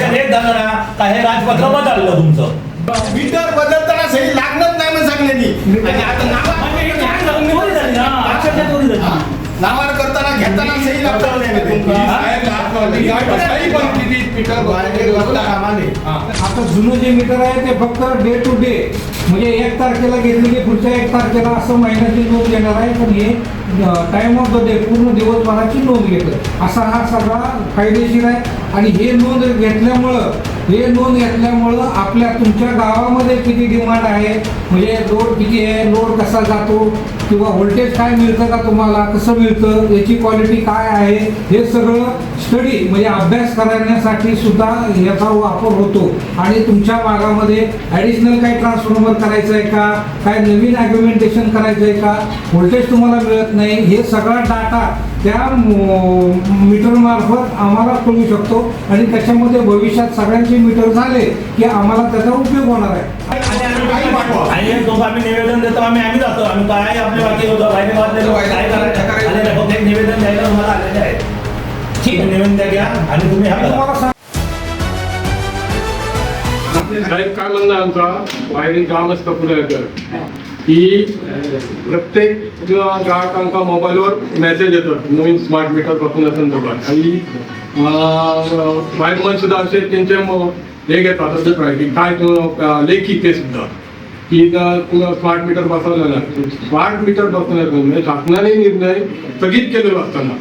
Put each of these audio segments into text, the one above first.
Connection एक झालं ना का हे राजपत्र बदललं तुमचं. मीटर बदलताना सही लागणच नाही म्हणून सांगलेली. आणि आता नावावर करताना घेताना सही लागणार आता जुनं जे मीटर आहे ते फक्त डे टू डे म्हणजे 1 तारखेला घेतली की पुढच्या 1 तारखेला असं महिन्याची नोंद घेणार आहे. पण हे टाइम ऑफ द डे पूर्ण दिवसभराची नोंद घेतं असा हा सगळा फायदेशीर आहे. आणि हे नोंद घेतल्यामुळं आपल्या तुमच्या गावामध्ये किती डिमांड आहे म्हणजे लोड किती आहे, लोड कसा जातो किंवा व्होल्टेज काय मिळतं का तुम्हाला, कसं मिळतं, याची क्वालिटी काय आहे, हे सगळं स्टडी म्हणजे अभ्यास करण्यासाठी सुद्धा याचा वापर होतो. आणि तुमच्या भागामध्ये ॲडिशनल काही ट्रान्सफॉर्मर करायचं आहे का, काय नवीन ॲग्युमेंटेशन करायचं आहे का, व्होल्टेज तुम्हाला मिळत नाही, हे सगळा डाटा त्या मीटरमार्फत आम्हाला कळू शकतो. आणि त्याच्यामध्ये भविष्यात सगळ्यांचे मीटर झाले की आम्हाला त्याचा उपयोग होणार आहे. आणि आम्ही निवेदन देतो, आम्ही जातो, आम्ही काय आपल्या बाकी होतं काय करायचं एक निवेदन द्यायला तुम्हाला आलेले आहे. ठीक आहे, निवेदन घ्या आणि तुम्ही साहेब काय म्हणणं आमचा वायरिंग काम असतं पुण्याकर की प्रत्येक ग्राहकांका मोबाईलवर मेसेज येतात नवीन स्मार्ट मीटर बसवण्या संदर्भात. आणि वायरमन सुद्धा असे त्यांचे हे घेतात असं काय लेखी ते सुद्धा की स्मार्ट मीटर बसवलं ना. स्मार्ट मीटर बसवण्यात शासनाने निर्णय स्थगित केलेला असताना,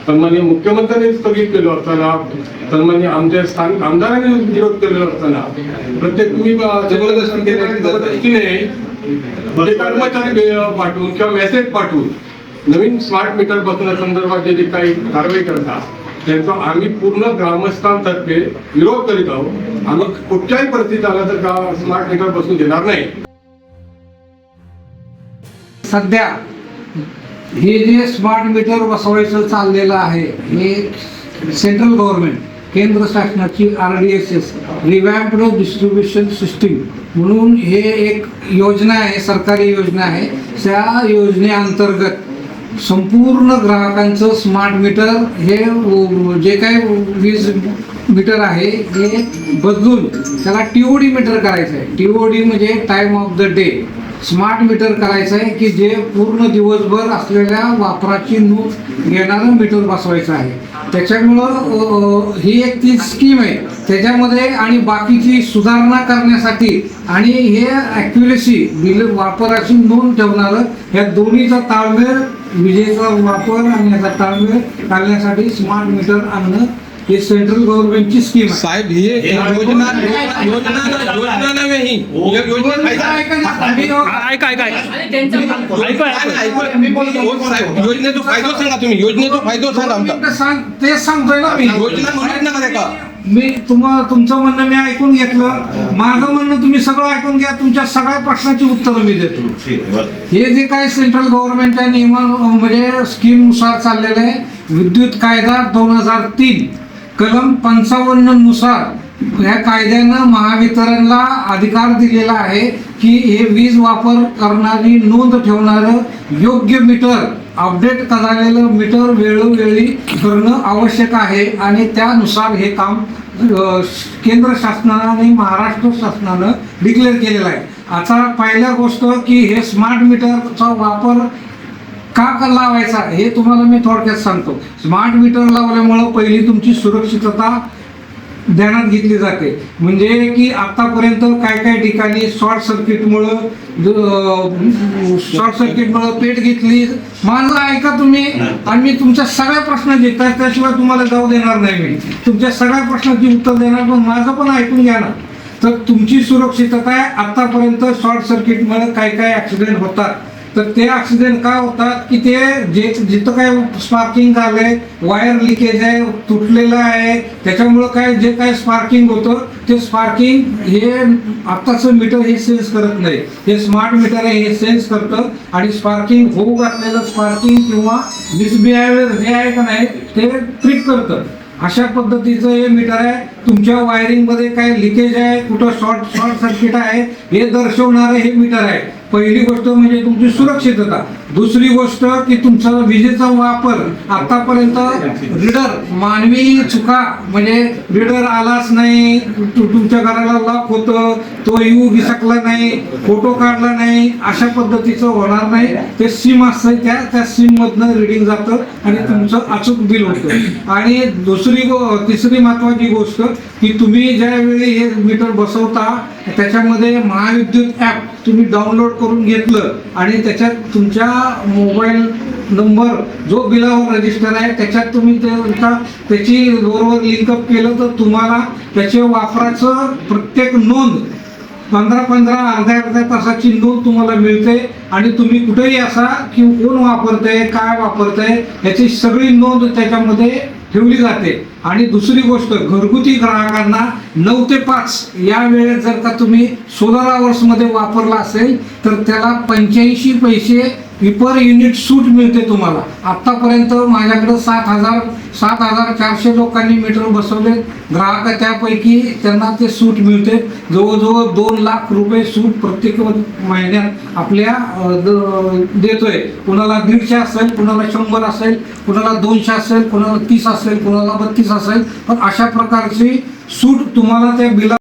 सन्माननीय मुख्यमंत्र्यांनी स्थगित केलं असताना, सन्माननीय आमच्या स्थानिक आमदारांनी विरोध केलेला असताना प्रत्येक तुम्ही जबरदस्तीने कर्मचारी पाठवून किंवा मेसेज पाठवून नवीन स्मार्ट मीटर बसवण्यासंदर्भात जे काही कारवाई करतात त्यांचा आम्ही पूर्ण ग्रामस्थांतर्फे विरोध करीत आहोत. आम्ही कुठच्याही परिस्थितीत आला तर का स्मार्ट मीटर बसवून देणार नाही. सध्या हे जे स्मार्ट मीटर बसवायचं चाललेलं आहे हे सेंट्रल गव्हर्नमेंट केंद्र शासनाची RDSS रिवॅम्प्ड डिस्ट्रीब्युशन सिस्टीम म्हणून हे एक योजना आहे, सरकारी योजना आहे. त्या योजनेअंतर्गत संपूर्ण ग्राहकांचं स्मार्ट मीटर हे जे काही वीज मीटर आहे हे बदलून त्याला TOD मीटर करायचं आहे. TOD म्हणजे time of the day smart meter करायचं आहे की जे पूर्ण दिवसभर असलेल्या वापराची नोंद घेणारं मीटर बसवायचं आहे. त्याच्यामुळं ही एक ती स्कीम आहे त्याच्यामध्ये. आणि बाकीची सुधारणा करण्यासाठी आणि हे ॲक्युरेसी बिल वापराची नोंद ठेवणारं ह्या दोन्हीचा ताळमेळ विजेचा वापर आणि याचा ताळमेळ घालण्यासाठी स्मार्ट मीटर आणणं हे सेंट्रल गव्हर्नमेंटची स्कीम आहे. साहेब ही योजना नव्हे, ही योजनेचा फायदा सांगा तुम्ही, योजनेचा फायदा सांगा आमचा. तेच सांगतोय ना मी. योजना म्हणत नका का मी तुमचं म्हणणं मी ऐकून घेतलं, माझं म्हणणं तुम्ही सगळं ऐकून घ्या. तुमच्या सगळ्या प्रश्नाची उत्तरं मी देतो. हे जे काही सेंट्रल गव्हर्नमेंटच्या म्हणजे स्कीमनुसार चाललेलं आहे विद्युत कायदा 2003 कलम 55 नुसार या कायद्यानं महावितरणला अधिकार दिलेला आहे की हे वीज वापर करणारी नोंद ठेवणारं योग्य मीटर अपडेट झालेलं मीटर वेळोवेळी करणं आवश्यक आहे. आणि त्यानुसार हे काम केंद्र शासनानं आणि महाराष्ट्र शासनानं डिक्लेअर केलेलं आहे. आता पहिल्या गोष्ट की हे स्मार्ट मीटरचा वापर का लावायचा हे तुम्हाला मी थोडक्यात सांगतो. स्मार्ट मीटर लावल्यामुळं पहिली तुमची सुरक्षितता ध्यानात घेतली जाते. म्हणजे की आतापर्यंत काय ठिकाणी शॉर्ट सर्किटमुळं पेट घेतली. माझं ऐका तुम्ही आणि मी तुमच्या सगळ्या प्रश्न घेतात त्याशिवाय तुम्हाला जाऊ देणार नाही. मी तुमच्या सगळ्या प्रश्नाची उत्तर देणार पण माझं पण ऐकून घ्या ना. तर तुमची सुरक्षितता आहे. आतापर्यंत शॉर्ट सर्किटमुळे काय ॲक्सिडेंट होतात तर ते ॲक्सिडेंट काय होतात की ते जिथं काय स्पार्किंग झालंय, वायर लिकेज आहे, तुटलेलं आहे, त्याच्यामुळं काय जे काय स्पार्किंग होतं ते स्पार्किंग हे आत्ताचं मीटर हे सेन्स करत नाही. हे स्मार्ट मीटर आहे हे सेन्स करतं आणि स्पार्किंग होऊ घातलेलं स्पार्किंग किंवा मिसबिहेवियर हे आहे का नाही ते ट्रिक करतं. अशा पद्धतीचं हे मीटर आहे. तुमच्या वायरिंगमध्ये काय लिकेज आहे, कुठं शॉर्ट सर्किट आहे हे दर्शवणारं हे मीटर आहे. पहिली गोष्ट म्हणजे तुमची सुरक्षितता, दुसरी गोष्ट की तुमचा विजेचा वापर आतापर्यंत रीडर मानवी चुका म्हणजे रीडर आलाच नाही, तुमच्या घराला लॉक होतं, तो येऊ शकला नाही, फोटो काढला नाही, अशा पद्धतीचं होणार नाही. ते सिम असतं, त्या सिम मधनं रिडिंग जातं आणि तुमचं अचूक बिल होतं. आणि तिसरी महत्वाची गोष्ट की तुम्ही ज्यावेळी हे मीटर बसवता त्याच्यामध्ये महाविद्युत ॲप तुम्ही डाउनलोड करून घेतलं आणि त्याच्यात तुमच्या मोबाईल नंबर जो बिलावर रजिस्टर आहे त्याच्यात तुम्ही त्याची बरोबर लिंकअप केलं तर तुम्हाला त्याच्या वापराचं प्रत्येक नोंद 15-15 अर्ध्या तासाची नोंद तुम्हाला मिळते आणि तुम्ही कुठेही असा की कोण वापरतंय काय वापरतंय याची सगळी नोंद त्याच्यामध्ये ठेवली जाते. आणि दुसरी गोष्ट घरगुती ग्राहकांना 9 ते 5 या वेळेत जर का तुम्ही सोलर आवर्स मध्ये वापरला असेल तर त्याला 85 पैसे पर युनिट सूट मिळते तुम्हाला. आतापर्यंत माझ्याकडे 7,400 लोकांनी मीटर बसवले ग्राहक, त्यापैकी त्यांना ते सूट मिळते. जवळजवळ 2 लाख रुपये सूट प्रत्येक महिन्यात आपल्या देतोय. कुणाला 150 असेल, कुणाला 100 असेल, कुणाला 200 असेल, कुणाला 30 असेल, कुणाला 32 असेल, पण अशा प्रकारची सूट तुम्हाला त्या बिला